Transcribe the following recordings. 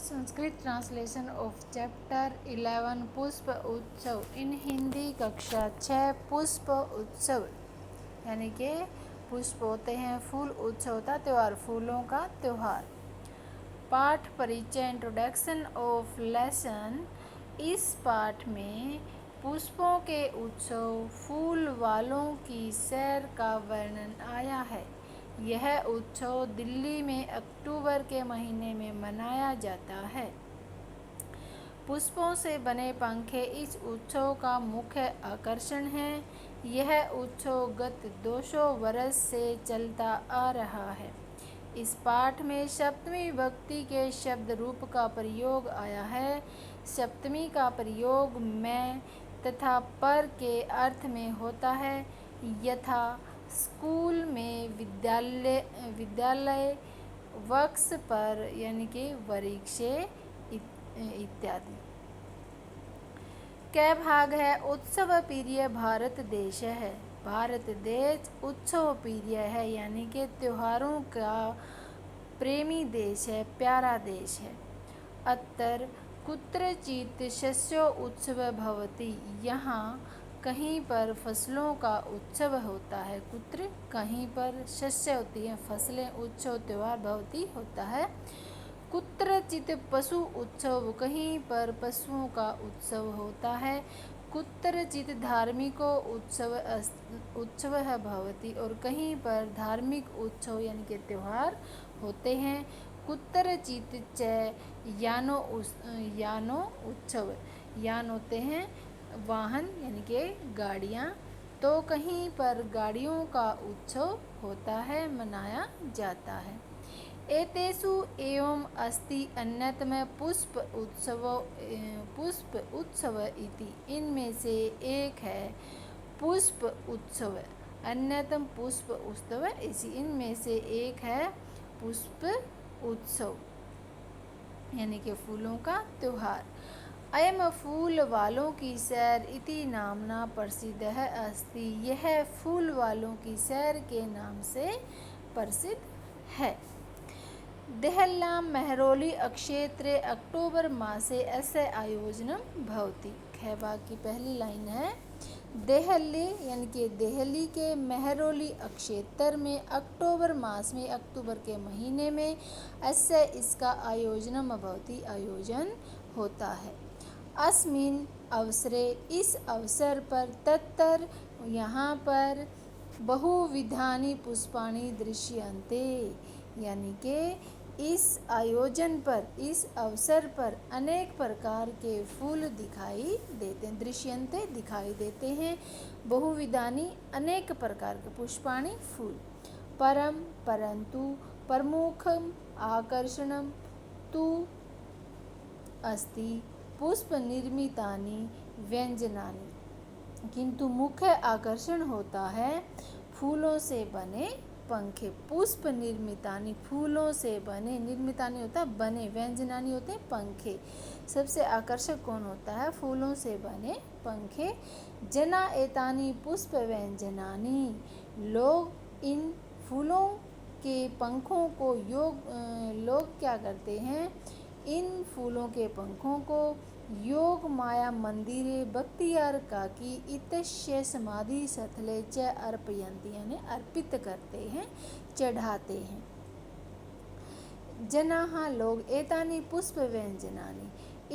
Sanskrit translation of chapter 11 पुष्प उत्सव इन हिंदी कक्षा 6 पुष्प उत्सव यानी कि पुष्प होते हैं, फूल उत्सव होता है त्यौहार, फूलों का त्यौहार। पाठ परिचय इंट्रोडक्शन ऑफ लेसन। इस पाठ में पुष्पों के उत्सव, फूल वालों की सैर का वर्णन आया है। यह उत्सव दिल्ली में अक्टूबर के महीने में मनाया जाता है। पुष्पों से बने पंखे इस उत्सव का मुख्य आकर्षण है। यह उत्सव गत 200 वर्ष से चलता आ रहा है। इस पाठ में सप्तमी विभक्ति के शब्द रूप का प्रयोग आया है। सप्तमी का प्रयोग में तथा पर के अर्थ में होता है, यथा स्कूल में विद्यालय, वृक्ष पर यानी कि वृक्ष इत्यादि। कै भाग है। उत्सव प्रिय भारत देश है। भारत देश उत्सव प्रिय है यानी कि त्योहारों का प्रेमी देश है, प्यारा देश है। अत्र कुत्रचित् शस्यो उत्सव भवति। यहाँ कहीं पर फसलों का उत्सव होता है। कुत्र कहीं पर, शस्य होती है फसलें, उत्सव त्योहार, भवति होता है। कुत्रचित् पशु उत्सव, कहीं पर पशुओं का उत्सव होता है। कुत्रचित् धार्मिको उत्सव भवति, और कहीं पर धार्मिक उत्सव यानी कि त्योहार होते हैं। कुत्रचित् च यानो उत्सव, यान होते हैं वाहन यानी कि गाड़ियाँ, तो कहीं पर गाड़ियों का उत्सव होता है, मनाया जाता है। एतेषु एवं अस्ति अन्यतम पुष्प उत्सव इति। इनमें से एक है पुष्प उत्सव, अन्यतम पुष्प उत्सव इसी, इनमें से एक है पुष्प उत्सव यानी कि फूलों का त्योहार। अयम फूल वालों की सैर इति नामना प्रसिद्ध है अस्ति। यह फूल वालों की सैर के नाम से प्रसिद्ध है। देहल्यां मेहरौली क्षेत्रे अक्टूबर मासे अस्य आयोजनम भवति। ख भाग की पहली लाइन है। देहली यानी कि देहली के मेहरौली क्षेत्र में अक्टूबर मास में, अक्टूबर के महीने में, अस्य इसका आयोजनम भवति आयोजन होता है। अस्मिन् अवसरे इस अवसर पर, तत्र यहाँ पर, बहुविधानि पुष्पाणि दृश्यन्ते यानी कि इस आयोजन पर, इस अवसर पर अनेक प्रकार के फूल दिखाई देते हैं। दृश्यन्ते दिखाई देते हैं। बहुविधानि अनेक प्रकार के, पुष्पाणि फूल। परंतु प्रमुखम आकर्षणम तु अस्ति पुष्प निर्मितानि व्यंजनानि। किंतु मुख्य आकर्षण होता है फूलों से बने पंखे। पुष्प निर्मितानि, फूलों से बने, निर्मितानि होता है बने, व्यंजनानि होते हैं पंखे। सबसे आकर्षक कौन होता है? फूलों से बने पंखे। जना एतानि पुष्प व्यंजनानि। लोग इन फूलों के पंखों को लोग क्या करते हैं? इन फूलों के पंखों को योग माया मंदिरे भक्तियार्काकी इतस्य समाधि स्थले च अर्पयन्ति यानी अर्पित करते हैं, चढ़ाते हैं। जनाः लोग, एतानि पुष्प व्यंजनानि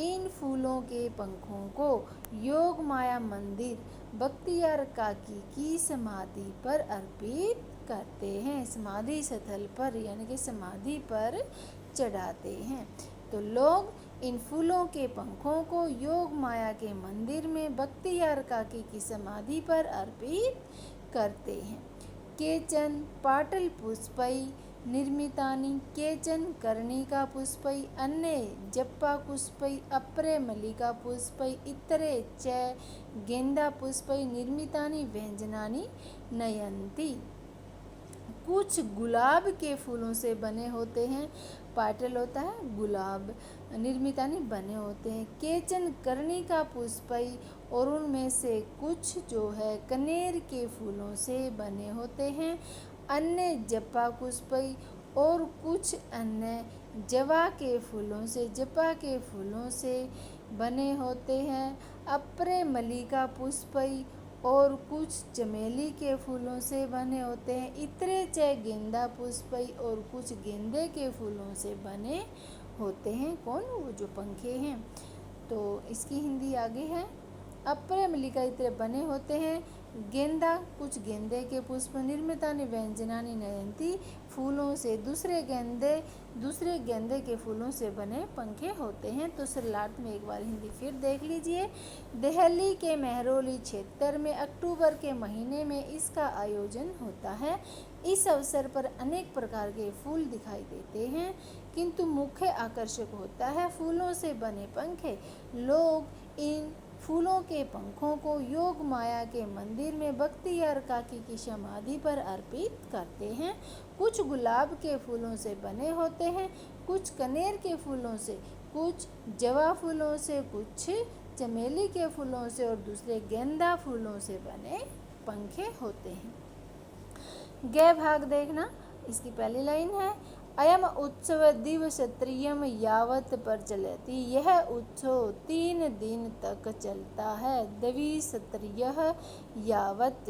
इन फूलों के पंखों को योग माया मंदिर भक्तियार्काकी की समाधि पर अर्पित करते हैं, समाधि स्थल पर यानी कि समाधि पर चढ़ाते हैं। तो लोग इन फूलों के पंखों को योग माया के मंदिर में भक्तियार्काकी की समाधि पर अर्पित करते हैं। केचन पाटल पुष्पै निर्मितानि, केचन कर्णिका पुष्पै, अन्ये जप्पा पुष्पै, अपरे मल्लिका पुष्पै, इतरे च गेंदा पुष्पै निर्मितानि व्यंजनानि नयन्ति। कुछ गुलाब के फूलों से बने होते हैं, पाटल होता है गुलाब, निर्मितानि बने होते हैं। केचन कर्णिका पुष्पै, और उनमें से कुछ जो है कनेर के फूलों से बने होते हैं। अन्य जप्पा पुष्पै, और कुछ अन्य जवा के फूलों से, जपा के फूलों से बने होते हैं। अप्रे मल्लिका पुष्पई, और कुछ चमेली के फूलों से बने होते हैं। इतरे च गेंदा पुष्पई, और कुछ गेंदे के फूलों से बने होते हैं। कौन? वो जो पंखे हैं। तो इसकी हिंदी आगे है। अप्रे मल्लिका इतरे बने होते हैं। गेंदा, कुछ गेंदे के पुष्प। निर्मितानि व्यंजनानि नयंती, फूलों से दूसरे गेंदे के फूलों से बने पंखे होते हैं। तो सरलार्थ में एक बार हिंदी फिर देख लीजिए। दिल्ली के मेहरौली क्षेत्र में अक्टूबर के महीने में इसका आयोजन होता है। इस अवसर पर अनेक प्रकार के फूल दिखाई देते हैं, किंतु मुख्य आकर्षक होता है फूलों से बने पंखे। लोग इन फूलों के पंखों को योग माया के मंदिर में बख्तियार काकी की समाधि पर अर्पित करते हैं। कुछ गुलाब के फूलों से बने होते हैं, कुछ कनेर के फूलों से, कुछ जवा फूलों से, कुछ चमेली के फूलों से, और दूसरे गेंदा फूलों से बने पंखे होते हैं। गे भाग देखना। इसकी पहली लाइन है, अयम उत्सव दिवसत्रयम यावत प्रचलति। यह उत्सव 3 दिन तक चलता है। द्विसत्रयः यावत,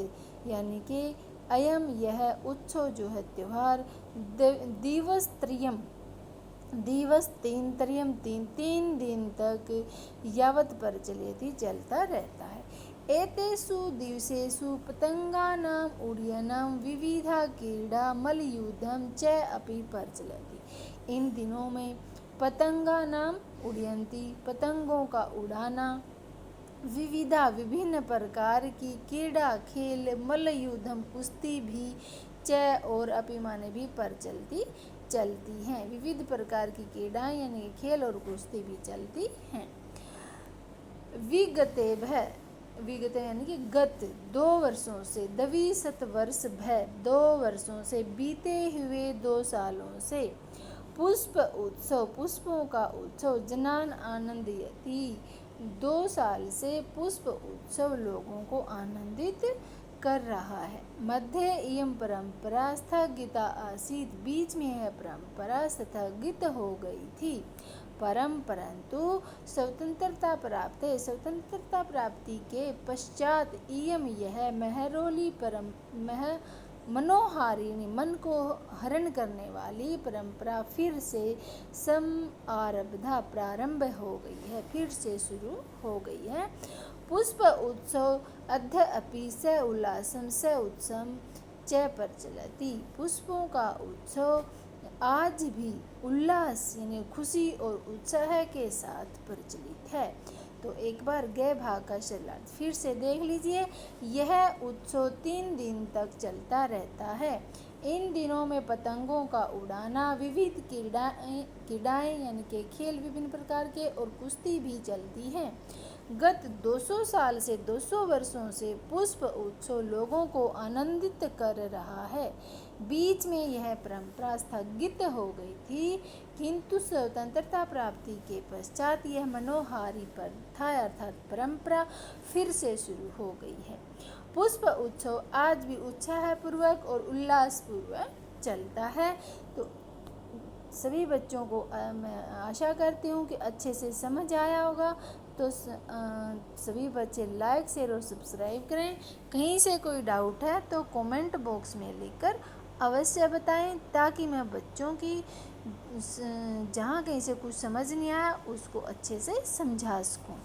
यानी कि अयम यह उत्सव जो है त्योहार, दिवसत्रयम दिवस 3 त्रयम 3 दिन तक, यावत प्रचलति चलता रहता है। एतेषु दिवसेषु पतंगानाम् उड्डयनं विविधा क्रीडा मल्लयुद्धं च अपि प्रचलति। इन दिनों में पतंगानाम् उड्डयन्ति, पतंगों का उड़ाना, विविधा विभिन्न प्रकार की क्रीड़ा खेल, मल्लयुद्धम कुश्ती भी, च और अपि माने भी, प्रचलती चलती हैं। विविध प्रकार की क्रीड़ाएं यानी खेल और कुश्ती भी चलती हैं। विगत यानी कि गत 2 वर्षों से, द्विशत वर्ष भय 2 वर्षों से, बीते हुए 2 सालों से। पुष्प उत्सव, पुष्पों का उत्सव। जनान आनंदयति, 2 साल से पुष्प उत्सव लोगों को आनंदित कर रहा है। मध्य इयं परंपरा स्थगिता आसीत, बीच में यह परंपरा स्थगित हो गई थी। परंतु स्वतंत्रता प्राप्ति के पश्चात इयम यह मेहरौली मनोहारिणी, मन को हरण करने वाली परंपरा फिर से प्रारंभ हो गई है, फिर से शुरू हो गई है। पुष्प उत्सव अद्य अपि स उल्लासं स उत्सवं च प्रचलति। पुष्पों का उत्सव आज भी उल्लास यानी खुशी और उत्साह के साथ प्रचलित है। तो एक बार गे भाग का शब्दार्थ फिर से देख लीजिए। यह उत्सव 3 दिन तक चलता रहता है। इन दिनों में पतंगों का उड़ाना, विविध क्रीड़ाएं यानी कि खेल विभिन्न प्रकार के, और कुश्ती भी चलती है। गत 200 साल से 200 वर्षों से पुष्प उत्सव लोगों को आनंदित कर रहा है। बीच में यह परंपरा स्थगित हो गई थी, किंतु स्वतंत्रता प्राप्ति के पश्चात यह मनोहारी प्रथा अर्थात परंपरा फिर से शुरू हो गई है। पुष्प उत्सव आज भी उत्साहपूर्वक और उल्लासपूर्वक चलता है। तो सभी बच्चों को मैं आशा करती हूँ कि अच्छे से समझ आया होगा। तो सभी बच्चे लाइक, शेयर और सब्सक्राइब करें। कहीं से कोई डाउट है तो कमेंट बॉक्स में लिखकर अवश्य बताएं, ताकि मैं बच्चों की जहाँ कहीं से कुछ समझ नहीं आया उसको अच्छे से समझा सकूं।